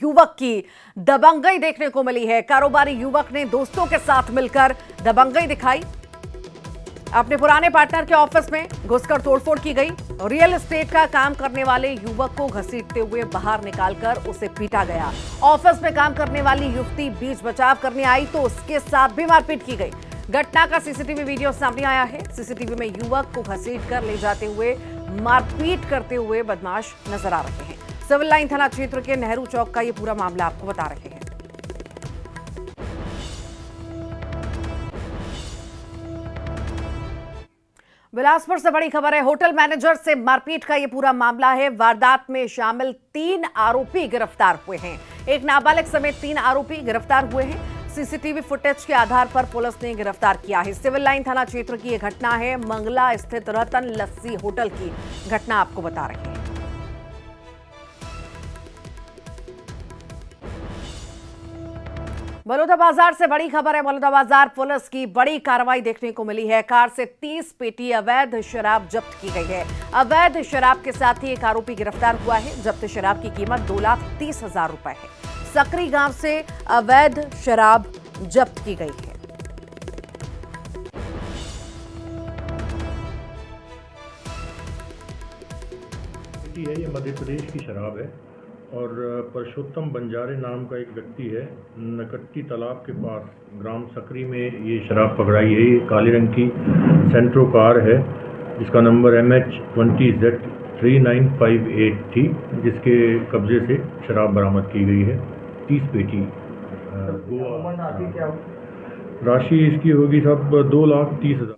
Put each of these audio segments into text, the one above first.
युवक की दबंगई देखने को मिली है। कारोबारी युवक ने दोस्तों के साथ मिलकर दबंगई दिखाई। अपने पुराने पार्टनर के ऑफिस में घुसकर तोड़फोड़ की गई। रियल एस्टेट का काम करने वाले युवक को घसीटते हुए बाहर निकालकर उसे पीटा गया। ऑफिस में काम करने वाली युवती बीच बचाव करने आई तो उसके साथ भी मारपीट की गई। घटना का सीसीटीवी वीडियो सामने आया है। सीसीटीवी में युवक को घसीटकर ले जाते हुए मारपीट करते हुए बदमाश नजर आ रहे हैं। सिविल लाइन थाना क्षेत्र के नेहरू चौक का ये पूरा मामला आपको बता रहे हैं। बिलासपुर से बड़ी खबर है। होटल मैनेजर से मारपीट का यह पूरा मामला है। वारदात में शामिल 3 आरोपी गिरफ्तार हुए हैं। एक नाबालिग समेत 3 आरोपी गिरफ्तार हुए हैं। सीसीटीवी फुटेज के आधार पर पुलिस ने गिरफ्तार किया है। सिविल लाइन थाना क्षेत्र की यह घटना है। मंगला स्थित रतन लस्सी होटल की घटना आपको बता रहे हैं। बलौदाबाजार से बड़ी खबर है। बलौदाबाजार पुलिस की बड़ी कार्रवाई देखने को मिली है। कार से 30 पेटी अवैध शराब जब्त की गई है। अवैध शराब के साथ ही एक आरोपी गिरफ्तार हुआ है। जब्त शराब की कीमत 2,30,000 रुपए है। सकरी गांव से अवैध शराब जब्त की गई है। ये मध्य प्रदेश की शराब है और परशोत्तम बंजारे नाम का एक व्यक्ति है। नकट्टी तालाब के पास ग्राम सकरी में ये शराब पकड़ाई है। ये काले रंग की सेंट्रो कार है जिसका नंबर MH20Z3958 थी, जिसके कब्जे से शराब बरामद की गई है। 30 पेटी। राशि इसकी होगी सब 2,30,000।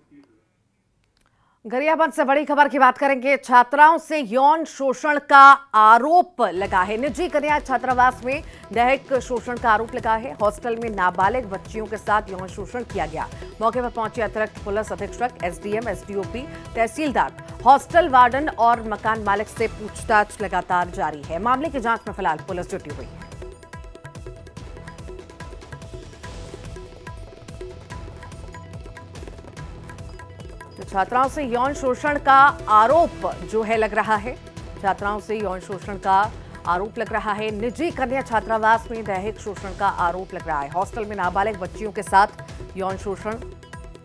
गरियाबंद से बड़ी खबर की बात करेंगे। छात्राओं से यौन शोषण का आरोप लगा है। निजी कन्या छात्रावास में दैहिक शोषण का आरोप लगा है। हॉस्टल में नाबालिग बच्चियों के साथ यौन शोषण किया गया। मौके पर पहुंचे अतिरिक्त पुलिस अधीक्षक, एसडीएम, एसडीओपी, तहसीलदार, हॉस्टल वार्डन और मकान मालिक से पूछताछ लगातार जारी है। मामले की जांच में फिलहाल पुलिस जुटी हुई है। तो छात्राओं से यौन शोषण का आरोप जो है लग रहा है। छात्राओं से यौन शोषण का आरोप लग रहा है। निजी कन्या छात्रावास में दैहिक शोषण का आरोप लग रहा है। हॉस्टल में नाबालिग बच्चियों के साथ यौन शोषण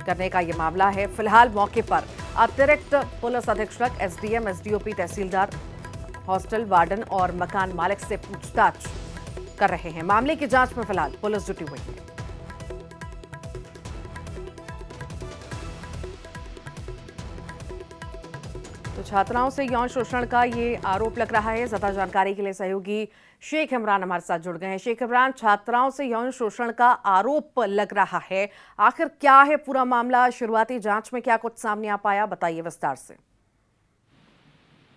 करने का यह मामला है। फिलहाल मौके पर अतिरिक्त पुलिस अधीक्षक, एसडीएम, एसडीओपी, तहसीलदार, हॉस्टल वार्डन और मकान मालिक से पूछताछ कर रहे हैं। मामले की जांच में फिलहाल पुलिस जुटी हुई है। तो छात्राओं से यौन शोषण का ये आरोप लग रहा है। ज्यादा जानकारी के लिए सहयोगी शेख इमरान हमारे साथ जुड़ गए हैं। शेख इमरान, छात्राओं से यौन शोषण का आरोप लग रहा है, आखिर क्या है पूरा मामला? शुरुआती जांच में क्या कुछ सामने आ पाया, बताइए विस्तार से।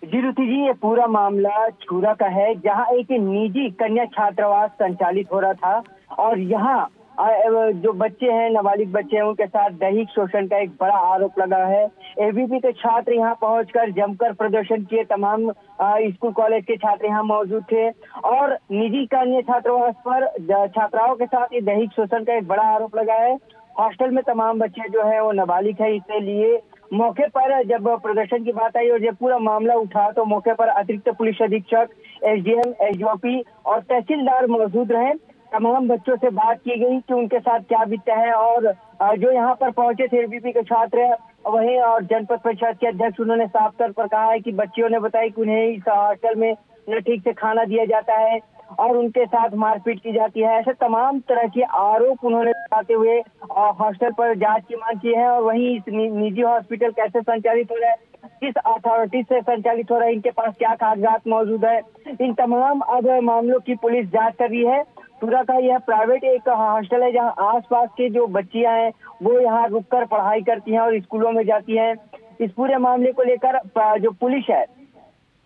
जी रुचि जी, ये पूरा मामला चूरा का है, जहां एक निजी कन्या छात्रावास संचालित हो रहा था और यहाँ जो बच्चे हैं, नाबालिग बच्चे हैं, उनके साथ दैहिक शोषण का एक बड़ा आरोप लगा है। एबीपी के छात्र यहाँ पहुंचकर जमकर प्रदर्शन किए। तमाम स्कूल कॉलेज के छात्र यहाँ मौजूद थे और निजी कन्या छात्रावास पर छात्राओं के साथ ये दैहिक शोषण का एक बड़ा आरोप लगा है। हॉस्टल में तमाम बच्चे जो है वो नाबालिग है, इसलिए मौके पर जब प्रदर्शन की बात आई और जब पूरा मामला उठा तो मौके पर अतिरिक्त पुलिस अधीक्षक, एसडीएम, एसडीओपी और तहसीलदार मौजूद रहे। तमाम बच्चों से बात की गई कि उनके साथ क्या बीता है और जो यहाँ पर पहुंचे थे एबीपी के छात्र वहीं और जनपद परिषद के अध्यक्ष, उन्होंने साफ तौर पर कहा है कि बच्चियों ने बताया कि उन्हें इस हॉस्टल में न ठीक से खाना दिया जाता है और उनके साथ मारपीट की जाती है। ऐसे तमाम तरह के आरोप उन्होंने बताते हुए हॉस्टल पर जांच की मांग की है। और वहीं इस निजी हॉस्पिटल कैसे संचालित हो रहा है, किस अथॉरिटी से संचालित हो रहा है, इनके पास क्या कागजात मौजूद है, इन तमाम अब मामलों की पुलिस जांच कर रही है। पूरा का यह प्राइवेट एक हॉस्टल है जहां आसपास के जो बच्चियां हैं वो यहाँ रुककर पढ़ाई करती हैं और स्कूलों में जाती हैं। इस पूरे मामले को लेकर जो पुलिस है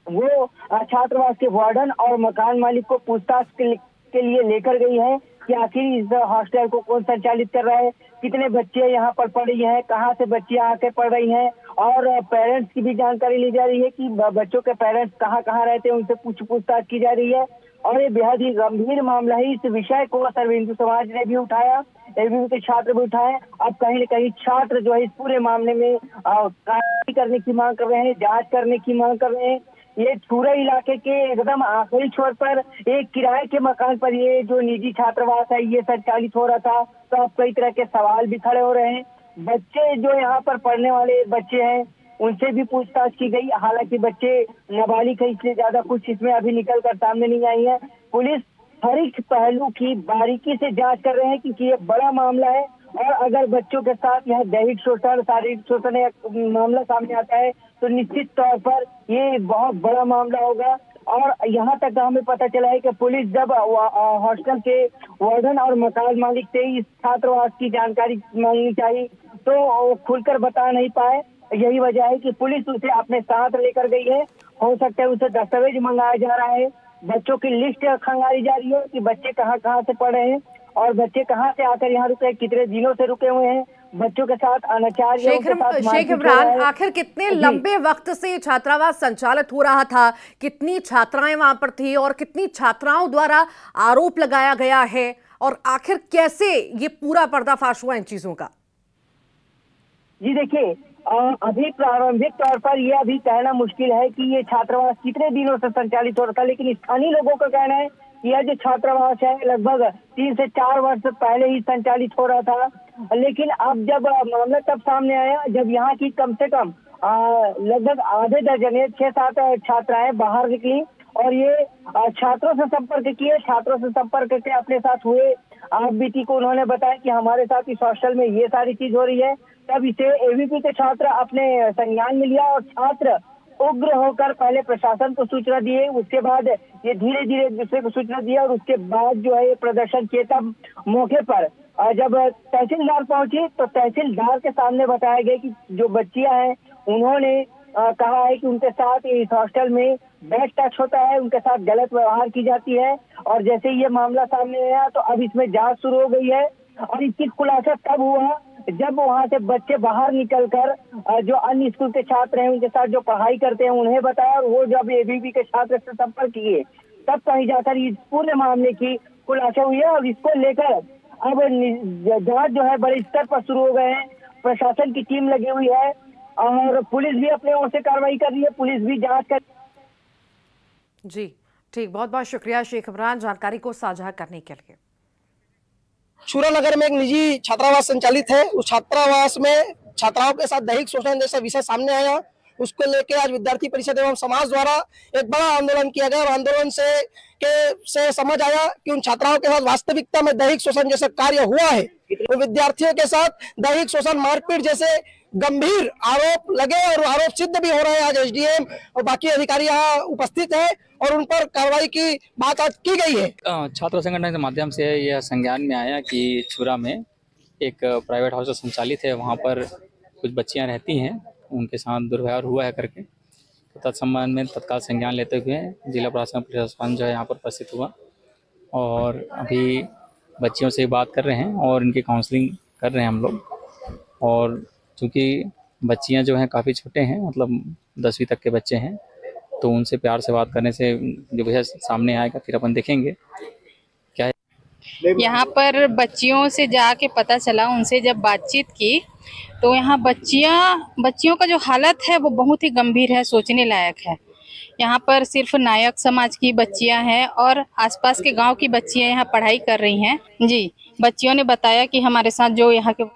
वो छात्रावास के वार्डन और मकान मालिक को पूछताछ के लिए लेकर गई है कि आखिर इस हॉस्टल को कौन संचालित कर रहा है, कितने बच्चे यहाँ पर पढ़ रही हैं, कहाँ से बच्चियां आके पढ़ रही हैं और पेरेंट्स की भी जानकारी ली जा रही है कि बच्चों के पेरेंट्स कहाँ कहाँ रहते हैं, उनसे पूछताछ की जा रही है। और ये बेहद ही गंभीर मामला है। इस विषय को सर्व हिंदू समाज ने भी उठाया, एबीपी के छात्र भी उठाए। अब कहीं न कहीं छात्र जो है इस पूरे मामले में कार्रवाई करने की मांग कर रहे हैं, जांच करने की मांग कर रहे हैं ये छूरा इलाके के एकदम आखिरी छोर पर एक किराए के मकान पर ये जो निजी छात्रावास है ये संचालित हो रहा था। तो अब कई तरह के सवाल भी खड़े हो रहे हैं। बच्चे जो यहाँ पर पढ़ने वाले बच्चे हैं उनसे भी पूछताछ की गई। हालांकि बच्चे नाबालिग है इसलिए ज्यादा कुछ इसमें अभी निकल कर सामने नहीं आई है। पुलिस हर एक पहलू की बारीकी से जांच कर रहे हैं क्योंकि ये बड़ा मामला है और अगर बच्चों के साथ यह दैहिक शोषण, शारीरिक शोषण मामला सामने आता है तो निश्चित तौर पर ये बहुत बड़ा मामला होगा। और यहाँ तक हमें पता चला है कि पुलिस जब हॉस्टल के वार्डन और मकान मालिक से इस छात्रावास की जानकारी मांगनी चाहिए तो खुलकर बता नहीं पाए। यही वजह है कि पुलिस उसे अपने साथ लेकर गई है। हो सकता है उसे दस्तावेज मंगाया जा रहा है, बच्चों की लिस्ट खंगाली जा रही है कि बच्चे कहाँ कहाँ से पढ़े हैं और बच्चे कहाँ से आकर यहाँ रुके, कितने दिनों से रुके हुए हैं, बच्चों के साथ अनाचार। शेख इमरान, आखिर कितने लंबे वक्त से छात्रावास संचालित हो रहा था, कितनी छात्राएं वहां पर थी और कितनी छात्राओं द्वारा आरोप लगाया गया है और आखिर कैसे ये पूरा पर्दाफाश हुआ इन चीजों का? जी देखिए, अभी प्रारंभिक तौर पर यह अभी कहना मुश्किल है कि ये छात्रावास कितने दिनों से संचालित हो रहा था, लेकिन स्थानीय लोगों का कहना है कि यह जो छात्रावास है लगभग 3 से 4 वर्ष पहले ही संचालित हो रहा था। लेकिन अब जब मामला तब सामने आया जब यहाँ की कम से कम लगभग आधे दर्जन 6-7 छात्राएं बाहर निकली और ये छात्रों से संपर्क किए। छात्रों से संपर्क करके अपने साथ हुए आप बीती को उन्होंने बताया कि हमारे साथ इस हॉस्टल में ये सारी चीज हो रही है। तब इसे एबीपी के छात्र अपने संज्ञान में लिया और छात्र उग्र होकर पहले प्रशासन को सूचना दिए, उसके बाद ये धीरे धीरे दूसरे को सूचना दिया और उसके बाद जो है ये प्रदर्शन किए। तब मौके पर जब तहसीलदार पहुंची तो तहसीलदार के सामने बताया गया कि जो बच्चियां हैं उन्होंने कहा है कि उनके साथ इस हॉस्टल में बैड टच होता है, उनके साथ गलत व्यवहार की जाती है। और जैसे ये मामला सामने आया तो अब इसमें जांच शुरू हो गई है और इसकी खुलासा तब हुआ जब वहां से बच्चे बाहर निकलकर जो अन्य स्कूल के छात्र हैं उनके साथ जो पढ़ाई करते हैं उन्हें बताया और वो जब एबीपी के छात्र से संपर्क किए तब कहीं जाकर इस पूरे मामले की खुलासा हुई है। और इसको लेकर अब जांच जो है बड़े स्तर पर शुरू हो गए हैं। प्रशासन की टीम लगी हुई है और पुलिस भी अपने ओर से कार्रवाई कर रही है, पुलिस भी जांच कर। जी ठीक, बहुत बहुत शुक्रिया शेख इमरान जानकारी को साझा करने के लिए। छूरा नगर में एक निजी छात्रावास संचालित है। उस छात्रावास में छात्राओं के साथ दैहिक शोषण जैसा विषय सामने आया, उसको लेकर आज विद्यार्थी परिषद एवं समाज द्वारा एक बड़ा आंदोलन किया गया और आंदोलन से समझ आया कि उन छात्राओं के साथ वास्तविकता में दैहिक शोषण जैसा कार्य हुआ है। तो विद्यार्थियों के साथ दैहिक शोषण, मारपीट जैसे गंभीर आरोप लगे और आरोप सिद्ध भी हो रहे हैं। आज एसडीएम और बाकी अधिकारी यहाँ उपस्थित हैं और उन पर कार्रवाई की बात आज की गई है। छात्र संगठन के माध्यम से यह संज्ञान में आया कि छूरा में एक प्राइवेट हॉस्टल संचालित है, वहाँ पर कुछ बच्चियाँ रहती हैं, उनके साथ दुर्व्यवहार हुआ है करके। तो तत्संबंध में तत्काल संज्ञान लेते हुए जिला प्रशासन प्रशासन जो है यहाँ पर उपस्थित हुआ और अभी बच्चियों से बात कर रहे हैं और इनकी काउंसलिंग कर रहे हैं हम लोग। और चूँकि बच्चियाँ जो हैं काफ़ी छोटे हैं, मतलब 10वीं तक के बच्चे हैं, तो उनसे प्यार से बात करने से जो विषय सामने आएगा फिर अपन देखेंगे क्या है। यहाँ पर बच्चियों से जाके पता चला, उनसे जब बातचीत की तो यहाँ बच्चियों का जो हालत है वो बहुत ही गंभीर है, सोचने लायक है। यहाँ पर सिर्फ नायक समाज की बच्चियाँ हैं और आसपास के गांव की बच्चियाँ यहाँ पढ़ाई कर रही हैं। जी, बच्चियों ने बताया कि हमारे साथ जो यहाँ के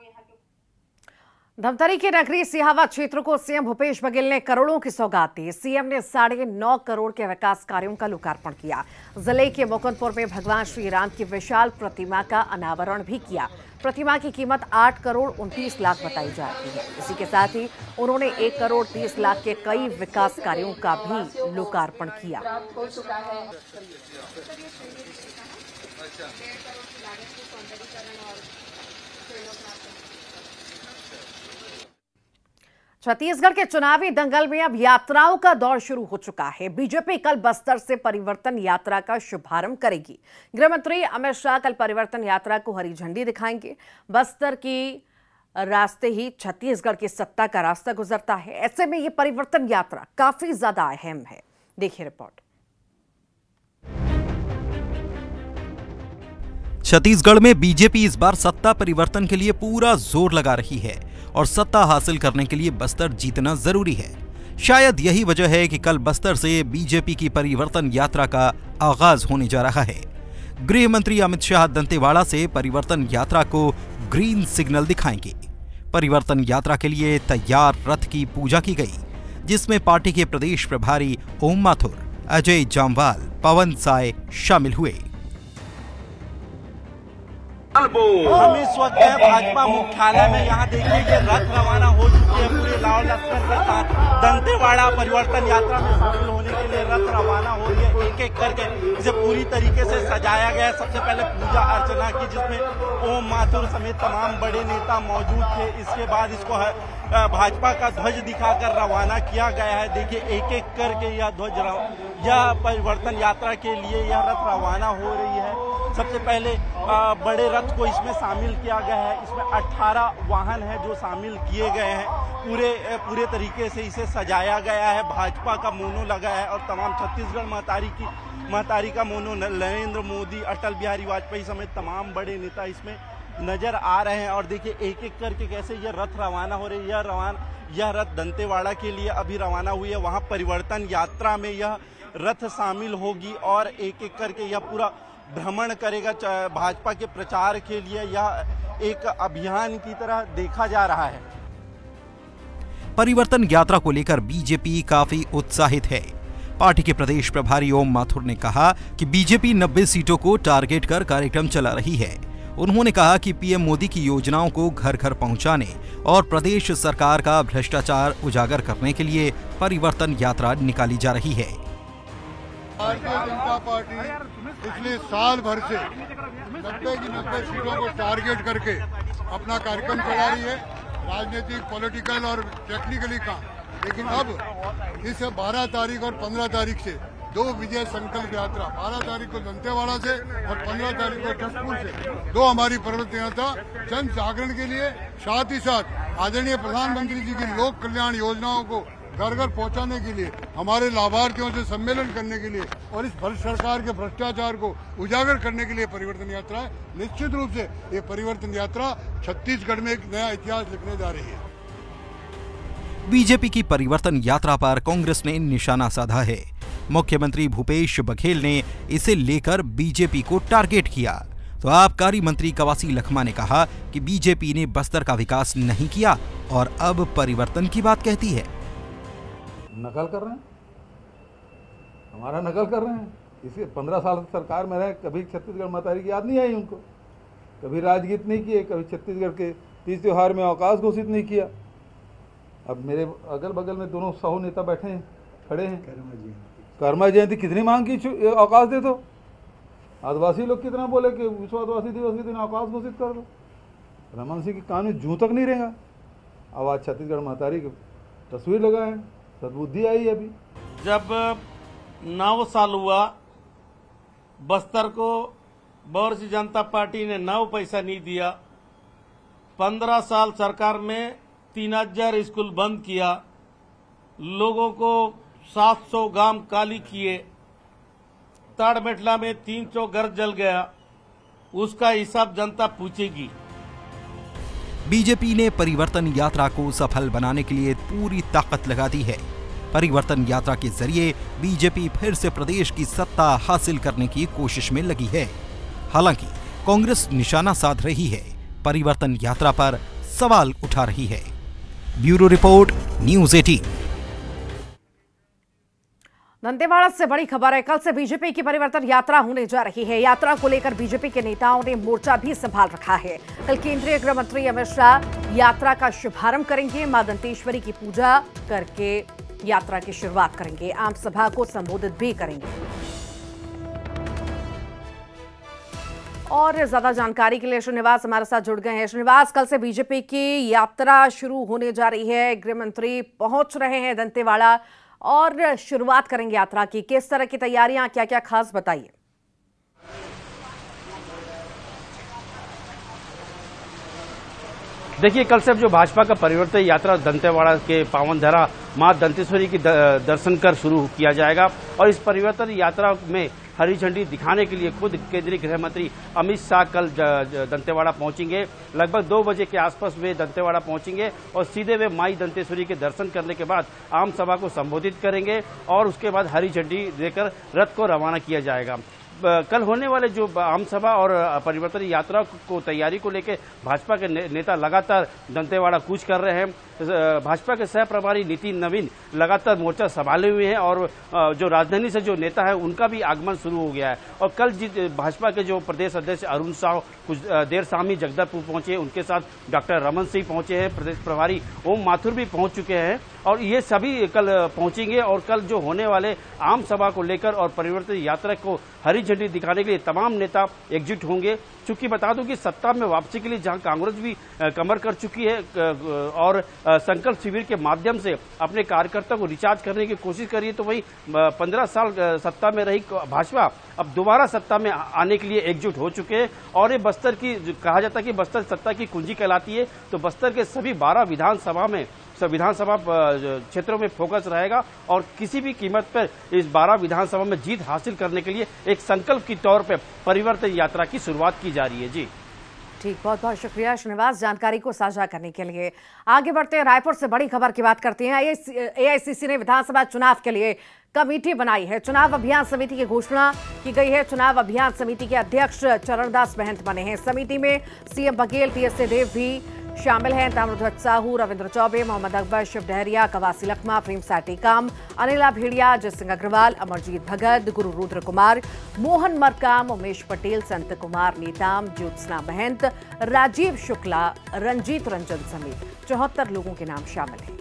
धमतरी के नगरी सिहावा क्षेत्र को सीएम भूपेश बघेल ने करोड़ों की सौगात दी। सीएम ने 9.5 करोड़ के विकास कार्यों का लोकार्पण किया। जिले के मुकुंदपुर में भगवान श्री राम की विशाल प्रतिमा का अनावरण भी किया। प्रतिमा की कीमत 8 करोड़ 29 लाख बताई जा रही है। इसी के साथ ही उन्होंने 1 करोड़ 30 लाख के कई विकास कार्यों का भी लोकार्पण किया। 'छत्तीसगढ़ के चुनावी दंगल में अब यात्राओं का दौर शुरू हो चुका है। बीजेपी कल बस्तर से परिवर्तन यात्रा का शुभारंभ करेगी। गृह मंत्री अमित शाह कल परिवर्तन यात्रा को हरी झंडी दिखाएंगे। बस्तर की रास्ते ही छत्तीसगढ़ की सत्ता का रास्ता गुजरता है। ऐसे में ये परिवर्तन यात्रा काफी ज्यादा अहम है। देखिए रिपोर्ट। छत्तीसगढ़ में बीजेपी इस बार सत्ता परिवर्तन के लिए पूरा जोर लगा रही है और सत्ता हासिल करने के लिए बस्तर जीतना जरूरी है। शायद यही वजह है कि कल बस्तर से बीजेपी की परिवर्तन यात्रा का आगाज होने जा रहा है। गृह मंत्री अमित शाह दंतेवाड़ा से परिवर्तन यात्रा को ग्रीन सिग्नल दिखाएंगे। परिवर्तन यात्रा के लिए तैयार रथ की पूजा की गई, जिसमें पार्टी के प्रदेश प्रभारी ओम माथुर, अजय जामवाल, पवन साय शामिल हुए। हम इस वक्त है भाजपा मुख्यालय में। यहाँ देखिए ये रथ रवाना हो चुकी है पूरे लाव लश्कर के साथ। दंतेवाड़ा परिवर्तन यात्रा में शामिल होने के लिए रथ रवाना हो रही है। एक एक करके इसे पूरी तरीके से सजाया गया है। सबसे पहले पूजा अर्चना की, जिसमें ओम माथुर समेत तमाम बड़े नेता मौजूद थे। इसके बाद इसको भाजपा का ध्वज दिखाकर रवाना किया गया है। देखिए एक एक करके यह परिवर्तन यात्रा के लिए यह रथ रवाना हो रही है। सबसे पहले बड़े रथ को इसमें शामिल किया गया है। इसमें 18 वाहन हैं जो शामिल किए गए हैं। पूरे तरीके से इसे सजाया गया है। भाजपा का मोनो लगा है और तमाम छत्तीसगढ़ महतारी का मोनो, नरेंद्र मोदी, अटल बिहारी वाजपेयी समेत तमाम बड़े नेता इसमें नजर आ रहे हैं। और देखिए एक एक करके कैसे यह रथ रवाना हो रही है। यह रथ दंतेवाड़ा के लिए अभी रवाना हुई है। वहां परिवर्तन यात्रा में यह रथ शामिल होगी और एक एक करके यह पूरा भ्रमण करेगा भाजपा के प्रचार के लिए। यह एक अभियान की तरह देखा जा रहा है। परिवर्तन यात्रा को लेकर बीजेपी काफी उत्साहित है। पार्टी के प्रदेश प्रभारी ओम माथुर ने कहा कि बीजेपी 90 सीटों को टारगेट कर कार्यक्रम चला रही है। उन्होंने कहा कि पीएम मोदी की योजनाओं को घर घर पहुंचाने और प्रदेश सरकार का भ्रष्टाचार उजागर करने के लिए परिवर्तन यात्रा निकाली जा रही है। भारतीय जनता पार्टी पिछले साल भर से 90 की 90 सीटों को टारगेट करके अपना कार्यक्रम चला रही है, राजनीतिक, पॉलिटिकल और टेक्निकली का। लेकिन अब इस 12 तारीख और 15 तारीख से 2 विजय संकल्प यात्रा, 12 तारीख को दंतेवाड़ा से और 15 तारीख को जसपुर से 2 हमारी परिवर्तन यात्रा जन जागरण के लिए, साथ ही साथ आदरणीय प्रधानमंत्री जी की लोक कल्याण योजनाओं को घर घर पहुंचाने के लिए, हमारे लाभार्थियों से सम्मेलन करने के लिए और इस भ्रष्ट सरकार के भ्रष्टाचार को उजागर करने के लिए परिवर्तन यात्रा है। निश्चित रूप से ये परिवर्तन यात्रा छत्तीसगढ़ में एक नया इतिहास लिखने जा रही है। बीजेपी की परिवर्तन यात्रा पर कांग्रेस ने निशाना साधा है। मुख्यमंत्री भूपेश बघेल ने इसे लेकर बीजेपी को टारगेट किया तो आबकारी मंत्री कवासी लखमा ने कहा कि बीजेपी ने बस्तर का विकास नहीं किया और अब परिवर्तन की बात कहती है। नकल कर रहे हैं, हमारा नकल कर रहे हैं। इसे 15 साल सरकार में रहे, कभी छत्तीसगढ़ महतारी की याद नहीं आई उनको, कभी राजगीत नहीं किए, कभी छत्तीसगढ़ के तीज त्योहार में अवकाश घोषित नहीं किया। अब मेरे अगल बगल में दोनों साहू नेता बैठे हैं, खड़े हैं। कर्मा जयंती कितनी मांग की, अवकाश दे दो। आदिवासी लोग कितना बोले कि विश्व आदिवासी दिवस के दिन अवकाश घोषित कर दो। रमन सिंह की कान में जूं तक नहीं रहेगा। अब आज छत्तीसगढ़ महतारी की तस्वीर लगाए, सद्बुद्धि आई अभी। जब 9 साल हुआ, बस्तर को भारतीय जनता पार्टी ने 9 पैसा नहीं दिया। 15 साल सरकार में 3000 स्कूल बंद किया, लोगों को 700 गांव काली किए, ताड़मेटला में 300 घर जल गया, उसका हिसाब जनता पूछेगी। बीजेपी ने परिवर्तन यात्रा को सफल बनाने के लिए पूरी ताकत लगा दी है। परिवर्तन यात्रा के जरिए बीजेपी फिर से प्रदेश की सत्ता हासिल करने की कोशिश में लगी है। हालांकि कांग्रेस निशाना साध रही है, परिवर्तन यात्रा पर सवाल उठा रही है। Bureau report, news 18। दंतेवाड़ा से बड़ी खबर है। कल से बीजेपी की परिवर्तन यात्रा होने जा रही है। यात्रा को लेकर बीजेपी के नेताओं ने मोर्चा भी संभाल रखा है। कल केंद्रीय गृह मंत्री अमित शाह यात्रा का शुभारंभ करेंगे। मां दंतेश्वरी की पूजा करके यात्रा की शुरुआत करेंगे। आम सभा को संबोधित भी करेंगे। और ज्यादा जानकारी के लिए श्रीनिवास हमारे साथ जुड़ गए हैं। श्रीनिवास, कल से बीजेपी की यात्रा शुरू होने जा रही है। गृह मंत्री पहुंच रहे हैं दंतेवाड़ा और शुरुआत करेंगे यात्रा की। किस तरह की तैयारियां, क्या क्या खास, बताइए। देखिए, कल से जो भाजपा का परिवर्तन यात्रा दंतेवाड़ा के पावन धरा मां दंतेश्वरी की दर्शन कर शुरू किया जाएगा और इस परिवर्तन यात्रा में हरी झंडी दिखाने के लिए खुद केंद्रीय गृह मंत्री अमित शाह कल दंतेवाड़ा पहुंचेंगे। लगभग 2 बजे के आसपास वे दंतेवाड़ा पहुंचेंगे और सीधे वे माई दंतेश्वरी के दर्शन करने के बाद आम सभा को संबोधित करेंगे और उसके बाद हरी झंडी देकर रथ को रवाना किया जाएगा। कल होने वाले जो आम सभा और परिवर्तन यात्रा को तैयारी को लेकर भाजपा के नेता लगातार दंतेवाड़ा कूच कर रहे हैं। भाजपा के सह प्रभारी नितिन नवीन लगातार मोर्चा संभाले हुए हैं और जो राजधानी से जो नेता है उनका भी आगमन शुरू हो गया है। और कल भाजपा के जो प्रदेश अध्यक्ष अरुण साह कुछ देर शाम ही जगदलपुर पहुंचे, उनके साथ डॉक्टर रमन सिंह पहुंचे हैं, प्रदेश प्रभारी ओम माथुर भी पहुंच चुके हैं और ये सभी कल पहुंचेंगे और कल जो होने वाले आम सभा को लेकर और परिवर्तन यात्रा को हरी झंडी दिखाने के लिए तमाम नेता एकजुट होंगे। चूंकि बता दूं कि सत्ता में वापसी के लिए जहां कांग्रेस भी कमर कर चुकी है और संकल्प शिविर के माध्यम से अपने कार्यकर्ता को रिचार्ज करने की कोशिश कर रही है, तो वही 15 साल सत्ता में रही भाजपा अब दोबारा सत्ता में आने के लिए एकजुट हो चुके हैं। और ये बस्तर की कहा जाता है कि बस्तर सत्ता की कुंजी कहलाती है, तो बस्तर के सभी 12 विधानसभा क्षेत्रों में फोकस रहेगा और किसी भी कीमत पर इस 12 विधानसभा में जीत हासिल करने के लिए एक संकल्प के तौर पर परिवर्तन यात्रा की शुरुआत की जा रही है। जी ठीक, बहुत बहुत शुक्रिया श्रीनिवास जानकारी को साझा करने के लिए। आगे बढ़ते हैं, रायपुर से बड़ी खबर की बात करते हैं। एआईसीसी ने विधानसभा चुनाव के लिए कमेटी बनाई है। चुनाव अभियान समिति की घोषणा की गई है। चुनाव अभियान समिति के अध्यक्ष चरणदास महंत बने हैं। समिति में सीएम बघेल, टीएस सिंहदेव भी शामिल हैं। ताम्रध्वज साहू, रविंद्र चौबे, मोहम्मद अकबर, शिव डहरिया, कवासी लखमा, प्रेमसाय टेकाम, अनिला भेड़िया, जय सिंह अग्रवाल, अमरजीत भगत, गुरु रुद्र कुमार, मोहन मरकाम, उमेश पटेल, संत कुमार नेताम, ज्योत्सना महंत, राजीव शुक्ला, रंजीत रंजन समेत 74 लोगों के नाम शामिल हैं।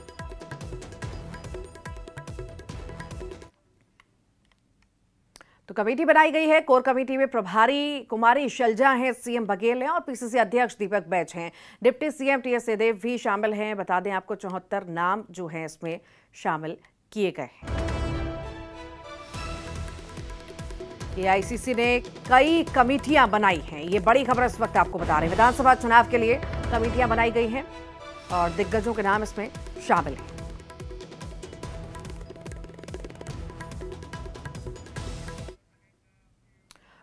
तो कमेटी बनाई गई है। कोर कमेटी में प्रभारी कुमारी शैलजा हैं, सीएम बघेल हैं और पीसीसी अध्यक्ष दीपक बैच हैं। डिप्टी सीएम टीएस सिंहदेव भी शामिल हैं। बता दें आपको 74 नाम जो हैं इसमें शामिल किए गए हैं। एआईसीसी ने कई कमेटियां बनाई हैं, ये बड़ी खबर इस वक्त आपको बता रहे हैं। विधानसभा चुनाव के लिए कमेटियां बनाई गई हैं और दिग्गजों के नाम इसमें शामिल हैं।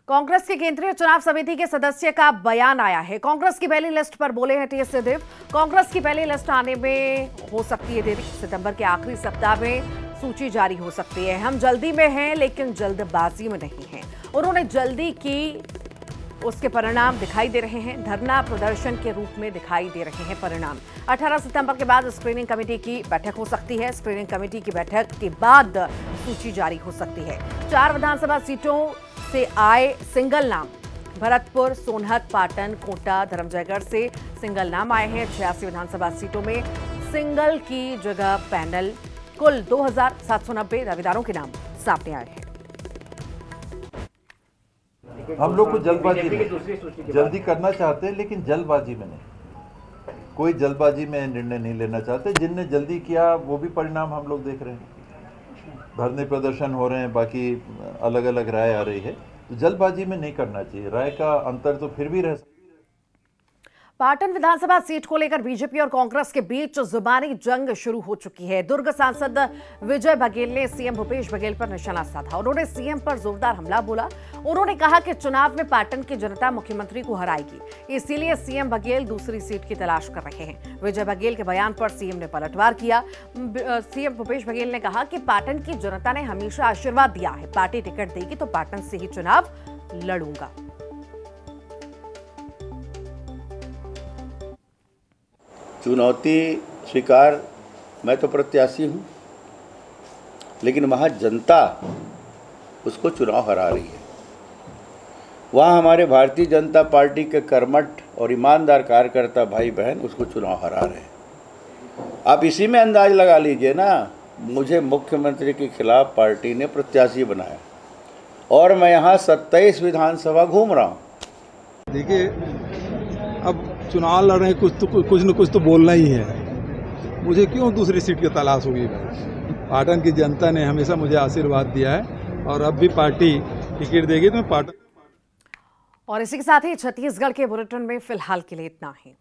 कांग्रेस की केंद्रीय चुनाव समिति के सदस्य का बयान आया है। कांग्रेस की पहली लिस्ट पर बोले हैं टीएस सिंहदेव। कांग्रेस की पहली लिस्ट आने में हो सकती है देरी, सितंबर के आखिरी सप्ताह में सूची जारी हो सकती है। हम जल्दी में हैं लेकिन जल्दबाजी में नहीं हैं। उन्होंने जल्दी की, उसके परिणाम दिखाई दे रहे हैं। धरना प्रदर्शन के रूप में दिखाई दे रहे हैं परिणाम। 18 सितंबर के बाद स्क्रीनिंग कमेटी की बैठक हो सकती है। स्क्रीनिंग कमेटी की बैठक के बाद सूची जारी हो सकती है। 4 विधानसभा सीटों से आए सिंगल नाम, भरतपुर, सोनहत, पाटन, कोटा, धर्मजयगढ़ से सिंगल नाम आए हैं। 86 विधानसभा सीटों में सिंगल की जगह पैनल। कुल 2790 दावेदारों के नाम सामने आए हैं। हम लोग को जल्दी करना चाहते हैं, लेकिन जल्दबाजी में नहीं। कोई जल्दबाजी में निर्णय नहीं लेना चाहते। जिनने जल्दी किया वो भी परिणाम हम लोग देख रहे हैं। धरने प्रदर्शन हो रहे हैं, बाकी अलग अलग राय आ रही है, तो जल्दबाजी में नहीं करना चाहिए। राय का अंतर तो फिर भी रह सकता है। पाटन विधानसभा सीट को लेकर बीजेपी और कांग्रेस के बीच जुबानी जंग शुरू हो चुकी है। दुर्ग सांसद विजय बघेल ने सीएम भूपेश बघेल पर निशाना साधा। उन्होंने सीएम पर जोरदार हमला बोला। उन्होंने कहा कि चुनाव में पाटन की जनता मुख्यमंत्री को हराएगी, इसीलिए सीएम बघेल दूसरी सीट की तलाश कर रहे हैं। विजय बघेल के बयान पर सीएम ने पलटवार किया। सीएम भूपेश बघेल ने कहा कि पाटन की जनता ने हमेशा आशीर्वाद दिया है, पार्टी टिकट देगी तो पाटन से ही चुनाव लड़ूंगा। चुनौती स्वीकार, मैं तो प्रत्याशी हूँ, लेकिन वहाँ जनता उसको चुनाव हरा रही है। वहाँ हमारे भारतीय जनता पार्टी के कर्मठ और ईमानदार कार्यकर्ता भाई बहन उसको चुनाव हरा रहे हैं। आप इसी में अंदाज लगा लीजिए ना, मुझे मुख्यमंत्री के खिलाफ पार्टी ने प्रत्याशी बनाया और मैं यहाँ 27 विधानसभा घूम रहा हूँ। देखिए, अब चुनाव लड़ रहे हैं, कुछ न कुछ तो बोलना ही है। मुझे क्यों दूसरी सीट की तलाश होगी भाई? पाटन की जनता ने हमेशा मुझे आशीर्वाद दिया है और अब भी पार्टी टिकट देगी तो मैं पाटन। और इसी के साथ ही छत्तीसगढ़ के बुलेटिन में फिलहाल के लिए इतना ही।